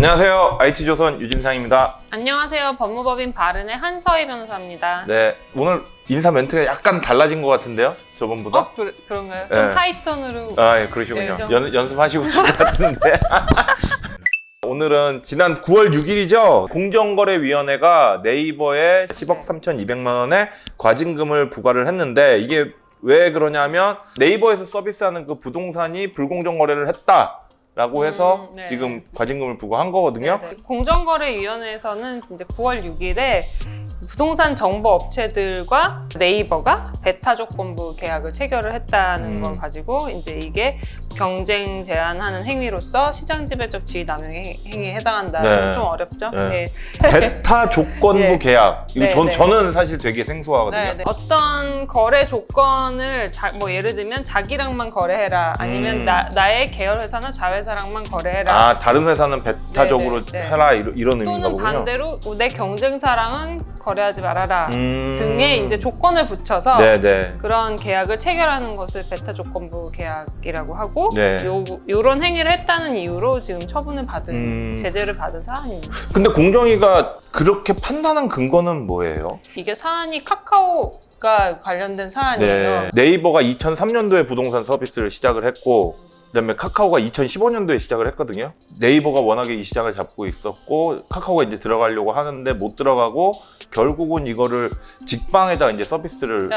안녕하세요. IT조선 유진상입니다. 안녕하세요. 법무법인 바른의 한서희 변호사입니다. 네, 오늘 인사 멘트가 약간 달라진 것 같은데요? 저번보다? 그런가요? 네. 좀 하이톤으로. 아, 예, 그러시군요. 네, 좀... 연습하시고 있을 것 같은데. 오늘은 지난 9월 6일이죠. 공정거래위원회가 네이버에 10억 3,200만 원의 과징금을 부과를 했는데, 이게 왜 그러냐면 네이버에서 서비스하는 그 부동산이 불공정 거래를 했다라고 해서 네. 지금 과징금을 부과한 거거든요. 네네. 공정거래위원회에서는 이제 9월 6일에 부동산 정보 업체들과 네이버가 베타 조건부 계약을 체결을 했다는 걸 가지고 이제 이게 경쟁 제한하는 행위로서 시장 지배적 지위 남용 행위에 해당한다. 네. 좀 어렵죠? 네. 네. 베타 조건부 네. 계약. 이거 네. 저는 사실 되게 생소하거든요. 네. 어떤 거래 조건을 뭐 예를 들면 자기랑만 거래해라, 아니면 나의 계열 회사나 자회사랑만 거래해라. 아, 다른 회사는 베타적으로 네. 해라 이런 의미인가 또는 보군요. 반대로 내 경쟁사랑은 거래하지 말아라 등의 이제 조건을 붙여서 네네. 그런 계약을 체결하는 것을 베타 조건부 계약이라고 하고, 네. 요런 행위를 했다는 이유로 지금 처분을 받은 제재를 받은 사안입니다. 근데 공정위가 그렇게 판단한 근거는 뭐예요? 이게 사안이 카카오가 관련된 사안이에요. 네. 네이버가 2003년도에 부동산 서비스를 시작을 했고, 그다음에 카카오가 2015년도에 시작을 했거든요. 네이버가 워낙에 이 시장을 잡고 있었고, 카카오가 이제 들어가려고 하는데 못 들어가고, 결국은 이거를 직방에다 이제 서비스를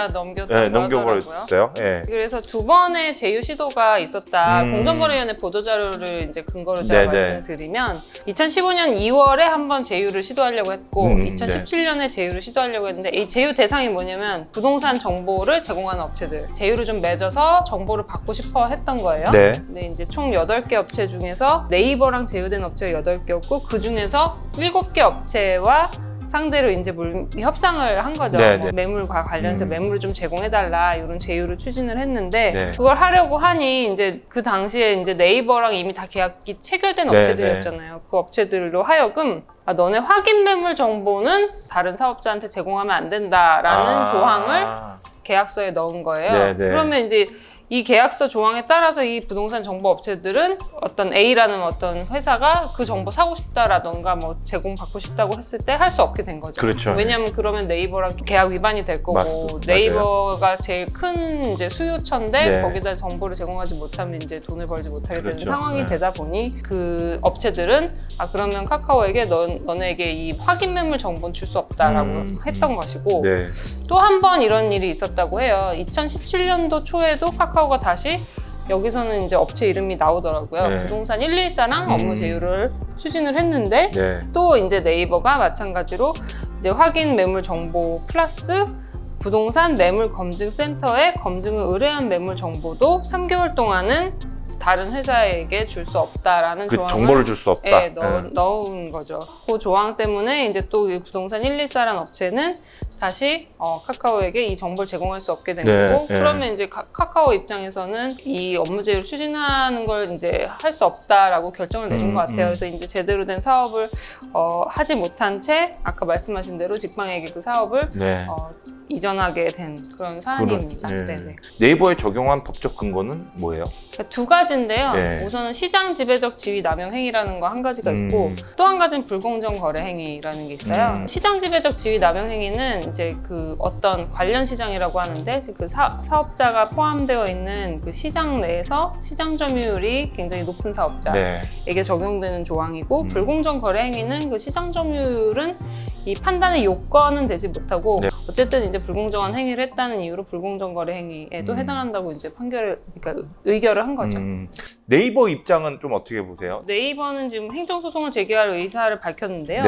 넘겨버렸어요. 네. 그래서 두 번의 제휴 시도가 있었다. 공정거래위원회 보도자료를 이제 근거로 제가 말씀드리면 2015년 2월에 한번 제휴를 시도하려고 했고 2017년에 제휴를 시도하려고 했는데, 이 제휴 대상이 뭐냐면 부동산 정보를 제공하는 업체들, 제휴를 좀 맺어서 정보를 받고 싶어 했던 거예요. 네. 근데 이제 총 8개 업체 중에서 네이버랑 제휴된 업체가 8개였고, 그 중에서 7개 업체와 상대로 이제 협상을 한 거죠. 뭐 매물과 관련해서 매물을 좀 제공해달라, 이런 제휴를 추진을 했는데, 그걸 하려고 하니 이제 그 당시에 이제 네이버랑 이미 다 계약이 체결된 업체들이었잖아요. 그 업체들로 하여금 너네 확인 매물 정보는 다른 사업자한테 제공하면 안 된다라는 조항을 계약서에 넣은 거예요. 그러면 이제 이 계약서 조항에 따라서 이 부동산 정보 업체들은 어떤 A라는 어떤 회사가 그 정보 사고 싶다라던가 뭐 제공받고 싶다고 했을 때 할 수 없게 된 거죠. 그렇죠. 왜냐하면 그러면 네이버랑 계약 위반이 될 거고, 네이버가 제일 큰 이제 수요처인데 거기다 정보를 제공하지 못하면 이제 돈을 벌지 못하게 되는 상황이 되다 보니 그 업체들은 그러면 카카오에게 너네에게 이 확인 매물 정보는 줄 수 없다라고 했던 것이고, 또 한 번 이런 일이 있었다고 해요. 2017년도 초에도 카카오가 다시 여기서는 이제 업체 이름이 나오더라고요. 부동산 114랑 업무 제휴를 추진을 했는데 또 이제 네이버가 마찬가지로 이제 확인 매물 정보 플러스 부동산 매물 검증 센터에 검증을 의뢰한 매물 정보도 3개월 동안은 다른 회사에게 줄 수 없다라는 그 조항을 정보를 줄 수 없다. 넣은 거죠. 그 조항 때문에 이제 또 이 부동산 114라는 업체는 다시 카카오에게 이 정보를 제공할 수 없게 된 거고, 그러면 이제 카카오 입장에서는 이 업무 제휴를 추진하는 걸 이제 할 수 없다라고 결정을 내린 것 같아요. 그래서 이제 제대로 된 사업을 하지 못한 채 아까 말씀하신 대로 직방에게 그 사업을 이전하게 된 그런 사안입니다. 네이버에 적용한 법적 근거는 뭐예요? 그러니까 두 가지인데요. 우선은 시장 지배적 지위 남용 행위라는 거 한 가지가 있고, 또 한 가지는 불공정 거래 행위라는 게 있어요. 시장 지배적 지위 남용 행위는 이제 그 어떤 관련 시장이라고 하는데, 그 사업자가 포함되어 있는 그 시장 내에서 시장 점유율이 굉장히 높은 사업자에게 적용되는 조항이고, 불공정 거래 행위는 그 시장 점유율은 이 판단의 요건은 되지 못하고 어쨌든 이제 불공정한 행위를 했다는 이유로 불공정 거래 행위에도 해당한다고 이제 그러니까 의결을 한 거죠. 네이버 입장은 좀 어떻게 보세요? 네이버는 지금 행정소송을 제기할 의사를 밝혔는데요.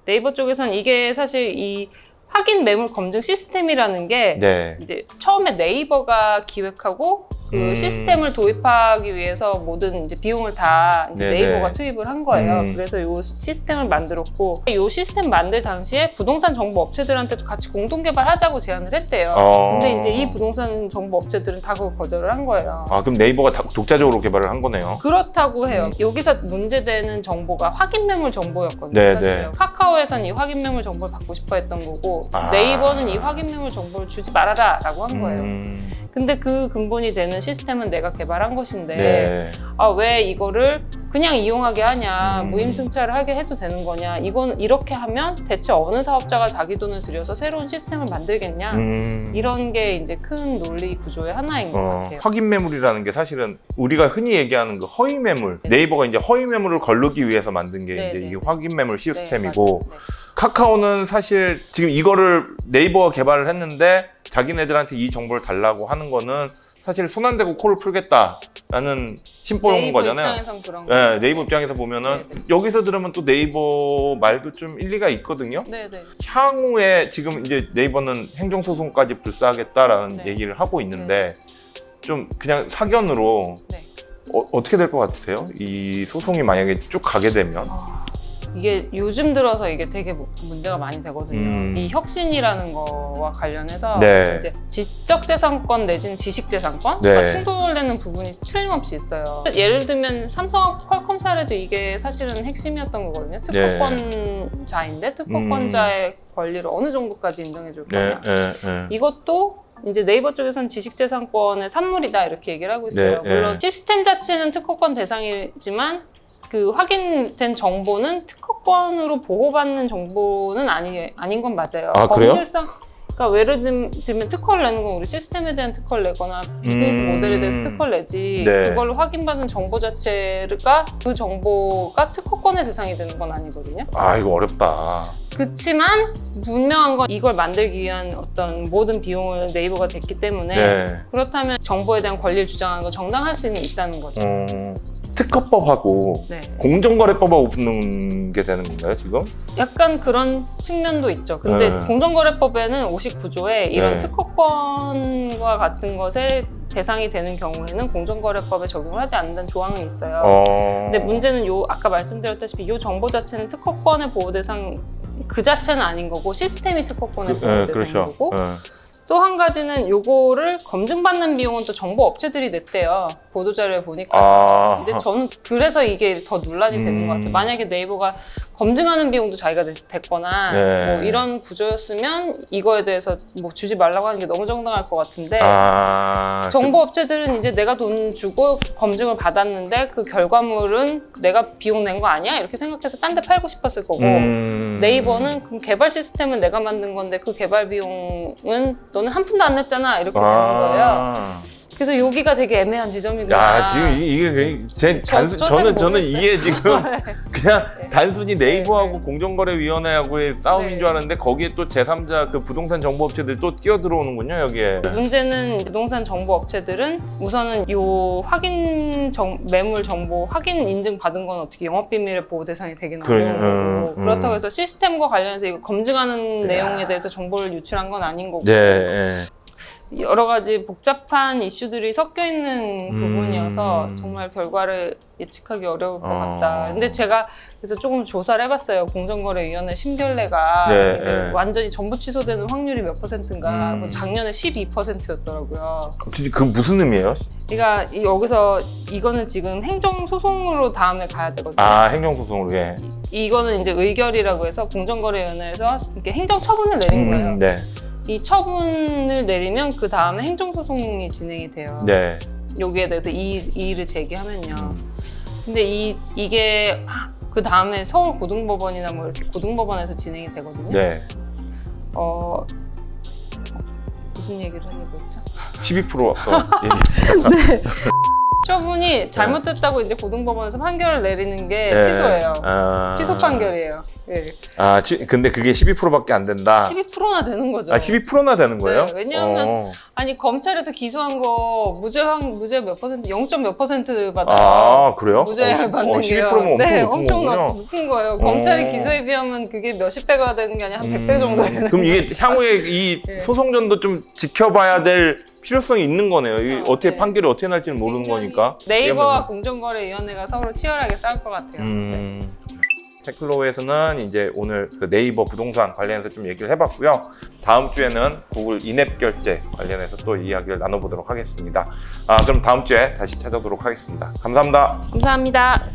네이버 쪽에서는 이게 사실 이 확인 매물 검증 시스템이라는 게 이제 처음에 네이버가 기획하고 그 시스템을 도입하기 위해서 모든 이제 비용을 다 이제 네이버가 투입을 한 거예요. 그래서 이 시스템을 만들었고, 이 시스템 만들 당시에 부동산 정보 업체들한테도 같이 공동 개발하자고 제안을 했대요. 근데 이제 이 부동산 정보 업체들은 다 그걸 거절을 한 거예요. 그럼 네이버가 다 독자적으로 개발을 한 거네요. 그렇다고 해요. 여기서 문제되는 정보가 확인 매물 정보였거든요. 사실은. 카카오에서는 이 확인 매물 정보를 받고 싶어 했던 거고, 네이버는 이 확인 매물 정보를 주지 말아라 라고 한 거예요. 근데 그 근본이 되는 시스템은 내가 개발한 것인데 네. 아, 왜 이거를 그냥 이용하게 하냐, 무임승차를 하게 해도 되는 거냐, 이건 이렇게 하면 대체 어느 사업자가 자기 돈을 들여서 새로운 시스템을 만들겠냐, 이런 게 이제 큰 논리 구조의 하나인 것 같아요. 확인 매물이라는 게 사실은 우리가 흔히 얘기하는 그 허위 매물, 네. 네이버가 이제 허위 매물을 걸르기 위해서 만든 게 네, 이제 네. 이 확인 매물 네, 시스템이고 맞아요. 카카오는 사실 지금 이거를 네이버가 개발을 했는데 자기네들한테 이 정보를 달라고 하는 거는 사실 손 안 대고 코를 풀겠다라는 심보인 네이버 거잖아요. 입장에선 그런 네, 거죠. 네이버 입장에서 보면은 네, 네. 여기서 들으면 또 네이버 말도 좀 일리가 있거든요. 네네. 향후에 지금 이제 네이버는 행정소송까지 불사하겠다라는 네. 얘기를 하고 있는데 좀 그냥 사견으로 네. 어떻게 될 것 같으세요? 이 소송이 만약에 쭉 가게 되면? 이게 요즘 들어서 이게 되게 문제가 많이 되거든요. 이 혁신이라는 거와 관련해서 네. 이제 지적재산권 내지는 지식재산권 네. 충돌되는 부분이 틀림없이 있어요. 예를 들면 삼성하고 퀄컴 사례도 이게 사실은 핵심이었던 거거든요. 특허권자인데 특허권자의 권리를 어느 정도까지 인정해 줄 거냐. 이것도 이제 네이버 쪽에서는 지식재산권의 산물이다 이렇게 얘기를 하고 있어요. 네, 물론 시스템 자체는 특허권 대상이지만 그 확인된 정보는 특허권으로 보호받는 정보는 아닌 건 맞아요. 아, 그래요? 법률상 그러니까 예를 들면 특허를 내는 건 우리 시스템에 대한 특허를 내거나 비즈니스 모델에 대해서 특허를 내지 네. 그걸로 확인받은 정보 자체가 그 정보가 특허권의 대상이 되는 건 아니거든요. 아 이거 어렵다. 그렇지만 분명한 건 이걸 만들기 위한 어떤 모든 비용을 네이버가 댔기 때문에 네. 그렇다면 정보에 대한 권리를 주장하는 건 정당할 수는 있다는 거죠. 특허법하고 네. 공정거래법하고 붙는 게 되는 건가요 지금? 약간 그런 측면도 있죠. 근데 네. 공정거래법에는 59조에 이런 네. 특허권과 같은 것에 대상이 되는 경우에는 공정거래법에 적용을 하지 않는다는 조항이 있어요. 근데 문제는 아까 말씀드렸다시피 요 정보 자체는 특허권의 보호 대상 그 자체는 아닌 거고 시스템이 특허권의 보호 대상인 그렇죠. 거고 또 한 가지는 요거를 검증받는 비용은 또 정보 업체들이 냈대요. 보도자료에 보니까. 이제 저는 그래서 이게 더 논란이 되는 것 같아요. 만약에 네이버가 검증하는 비용도 자기가 냈거나 네. 뭐 이런 구조였으면 이거에 대해서 뭐 주지 말라고 하는 게 너무 정당할 것 같은데 정보 업체들은 이제 내가 돈 주고 검증을 받았는데 그 결과물은 내가 비용 낸 거 아니야? 이렇게 생각해서 딴 데 팔고 싶었을 거고 네이버는 그럼 개발 시스템은 내가 만든 건데 그 개발 비용은 너는 한 푼도 안 냈잖아 이렇게 되는 거예요. 그래서 여기가 되게 애매한 지점이구나. 야 지금 이게 저는 이게 지금 그냥 단순히 네이버하고 네. 공정거래위원회하고의 싸움인 네. 줄 알았는데 거기에 또 제3자 그 부동산 정보업체들 또 끼어 들어오는군요 여기에. 문제는 부동산 정보 업체들은 우선은 요 매물 정보 확인 인증 받은 건 어떻게 영업비밀의 보호 대상이 되긴 어려운 거고 그렇다고 해서 시스템과 관련해서 이거 검증하는 내용에 대해서 정보를 유출한 건 아닌 거고 네. 여러 가지 복잡한 이슈들이 섞여 있는 부분이어서 정말 결과를 예측하기 어려울 것 같다. 근데 제가 그래서 조금 조사를 해봤어요. 공정거래위원회 심결례가 네. 완전히 전부 취소되는 확률이 몇 %인가. 뭐 작년에 12%였더라고요. 그 무슨 의미예요? 그러니까 여기서 이거는 지금 행정소송으로 다음에 가야 되거든요. 행정소송으로 예. 이거는 이제 의결이라고 해서 공정거래위원회에서 이렇게 행정처분을 내린 거예요. 네. 이 처분을 내리면 그 다음에 행정소송이 진행이 돼요. 네. 여기에 대해서 이의를 제기하면요. 근데 이게 그 다음에 서울고등법원이나 뭐 이렇게 고등법원에서 진행이 되거든요. 네. 무슨 얘기를 하려고 했죠? 12% 네. 처분이 잘못됐다고 이제 고등법원에서 판결을 내리는 게 취소예요. 취소 판결이에요. 네. 근데 그게 12%밖에 안 된다. 12%나 되는 거죠. 12%나 되는 거예요? 네, 왜냐하면 아니 검찰에서 기소한 거 무죄 몇 퍼센트, 0. 몇 % 받아요. 그래요? 무죄 받는 게요. 12%면 네, 엄청 높은 거예요. 검찰이 기소에 비하면 그게 몇십 배가 되는 게 아니라 한 100배 정도 되는. 그럼 이게 향후에 이 네. 소송전도 좀 지켜봐야 될 필요성이 있는 거네요. 이게 그렇죠. 어떻게 네. 판결이 어떻게 날지는 모르는 거니까. 네이버와 공정거래위원회가 서로 치열하게 싸울 것 같아요. 네. 테클로우에서는 이제 오늘 그 네이버 부동산 관련해서 좀 얘기를 해봤고요. 다음 주에는 구글 인앱 결제 관련해서 또 이야기를 나눠보도록 하겠습니다. 그럼 다음 주에 다시 찾아오도록 하겠습니다. 감사합니다. 감사합니다.